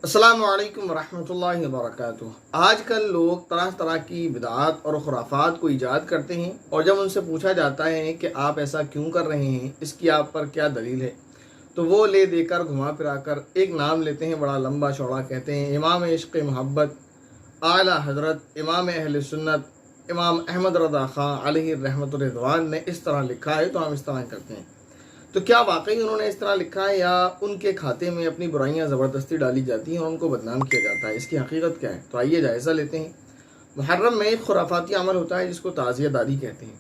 अस्सलामु अलैकुम वरहमतुल्लाहि वबरकातुहू। आज कल लोग तरह तरह की बिदआत और खुराफात को ईजाद करते हैं और जब उनसे पूछा जाता है कि आप ऐसा क्यों कर रहे हैं, इसकी आप पर क्या दलील है, तो वो ले देकर घुमा फिरा कर एक नाम लेते हैं, बड़ा लंबा चौड़ा कहते हैं इमाम इश्क़ मोहब्बत आला हज़रत इमाम अहले सुन्नत इमाम अहमद रज़ा ख़ान अलैहि रहमतुर रिज़वान ने इस तरह लिखा है, तो हम इस तरह करते हैं। तो क्या वाकई उन्होंने इस तरह लिखा है या उनके खाते में अपनी बुराइयां ज़बरदस्ती डाली जाती हैं और उनको बदनाम किया जाता है? इसकी हकीकत क्या है? तो आइए जायज़ा लेते हैं। मुहर्रम में एक खुराफाती अमल होता है जिसको ताज़िया दादी कहते हैं।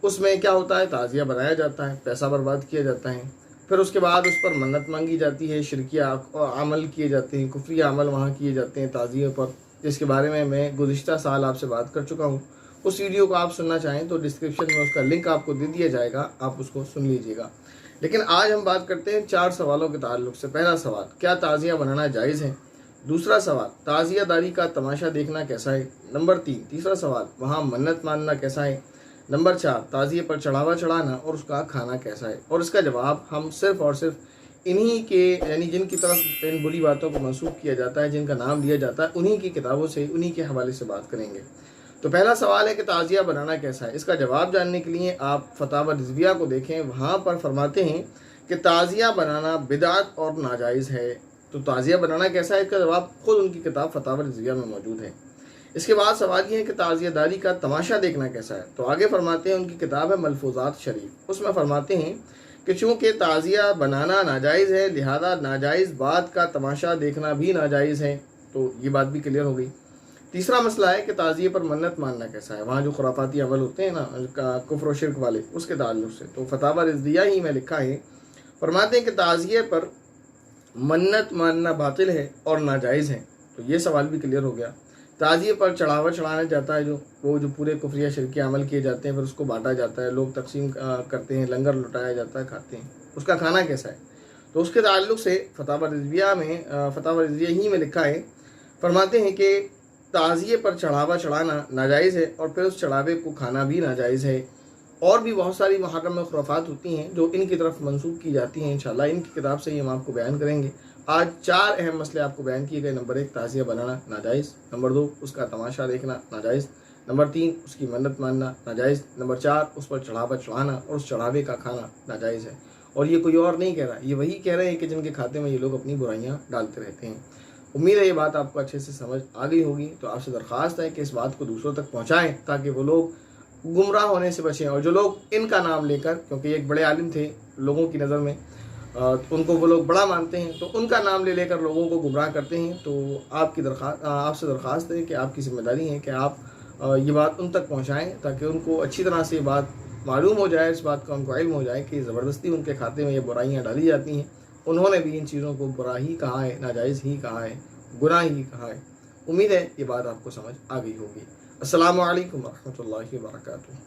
उसमें क्या होता है, ताज़िया बनाया जाता है, पैसा बर्बाद किया जाता है, फिर उसके बाद उस पर मन्नत मांगी जाती है, शिरकिया अमल किए जाते हैं, कुफ्रिया अमल वहाँ किए जाते हैं ताज़ियों पर, जिसके बारे में मैं गुज़िश्ता साल आपसे बात कर चुका हूँ। उस वीडियो को आप सुनना चाहें तो डिस्क्रिप्शन में उसका लिंक आपको दे दिया जाएगा, आप उसको सुन लीजिएगा। लेकिन आज हम बात करते हैं 4 सवालों के ताल्लुक से। पहला सवाल, क्या ताज़िया बनाना जायज़ है? दूसरा सवाल, ताज़िया दारी का तमाशा देखना कैसा है? नंबर 3। तीसरा सवाल, वहाँ मन्नत मानना कैसा है? नंबर 4, ताज़िए पर चढ़ावा चढ़ाना और उसका खाना कैसा है? और इसका जवाब हम सिर्फ़ और सिर्फ इन्हीं के यानी जिनकी तरफ इन बुरी बातों को मंसूब किया जाता है, जिनका नाम दिया जाता है, उन्हीं की किताबों से, उन्हीं के हवाले से बात करेंगे। तो पहला सवाल है कि ताज़िया बनाना कैसा है। इसका जवाब जानने के लिए आप फतावा रिज़विया को देखें, वहाँ पर फरमाते हैं कि ताज़िया बनाना बिदअत और नाजायज़ है। तो ताज़िया बनाना कैसा है, इसका जवाब खुद उनकी किताब फतावा रिज़विया में मौजूद है। इसके बाद सवाल ये है कि ताज़िया दारी का तमाशा देखना कैसा है। तो आगे फरमाते हैं, उनकी किताब है मलफूज़ात शरीफ, उसमें फरमाते हैं कि चूँकि ताज़िया बनाना नाजायज़ है, लिहाजा नाजायज़ बात का तमाशा देखना भी नाजायज़ है। तो ये बात भी क्लियर हो गई। तीसरा मसला है कि ताज़िए पर मन्नत मानना कैसा है, वहाँ जो खुराफाती अमल होते हैं ना, कुफ्र और शिरक वाले, उसके ताल्लुक से। तो फतावा रिज़विया ही में लिखा है, फरमाते हैं कि ताज़िए पर मन्नत मानना बातिल है और नाजायज़ है। तो ये सवाल भी क्लियर हो गया। ताज़िए पर चढ़ावा चढ़ाया जाता है, जो पूरे कुफ्रिया शिरकी अमल किए जाते हैं, फिर उसको बांटा जाता है, लोग तकसीम करते हैं, लंगर लुटाया जाता है, खाते हैं, उसका खाना कैसा है? तो उसके ताल्लुक से फतावा रिज़विया ही में लिखा है, फरमाते हैं कि ताज़िए पर चढ़ावा चढ़ाना नाजायज़ है और फिर उस चढ़ावे को खाना भी नाजायज़ है। और भी बहुत सारी मुहर्रम में खुराफात होती हैं जो इनकी तरफ मंसूब की जाती हैं। इंशाअल्लाह इनकी किताब से ही हम आपको बयान करेंगे। आज 4 अहम मसले आपको बयान किए गए। नंबर 1, ताज़िया बनाना नाजायज़। नंबर 2, उसका तमाशा देखना नाजायज़। नंबर 3, उसकी मन्नत मानना नाजायज़। नंबर 4, उस पर चढ़ावा चढ़ाना और उस चढ़ावे का खाना नाजायज़ है। और ये कोई और नहीं कह रहा, ये वही कह रहे हैं कि जिनके खाते में ये लोग अपनी बुराइयाँ डालते रहते हैं। उम्मीद है ये बात आपको अच्छे से समझ आ गई होगी। तो आपसे दरख्वास्त है कि इस बात को दूसरों तक पहुंचाएं ताकि वो लोग गुमराह होने से बचें। और जो लोग इनका नाम लेकर, क्योंकि एक बड़े आलिम थे लोगों की नज़र में, उनको वो लोग बड़ा मानते हैं, तो उनका नाम ले लेकर लोगों को गुमराह करते हैं। तो आपसे दरख्वास्त है कि आपकी ज़िम्मेदारी है कि आप ये बात उन तक पहुँचाएँ ताकि उनको अच्छी तरह से ये बात मालूम हो जाए, इस बात का उनको इल्म हो जाए कि ज़बरदस्ती उनके खाते में ये बुराइयाँ डाली जाती हैं। उन्होंने भी इन चीज़ों को बुरा ही कहा है, नाजायज़ ही कहा है, गुनाह ही कहा है। उम्मीद है ये बात आपको समझ आ गई होगी। अस्सलामु अलैकुम वरहमतुल्लाहि वबरकातुहू।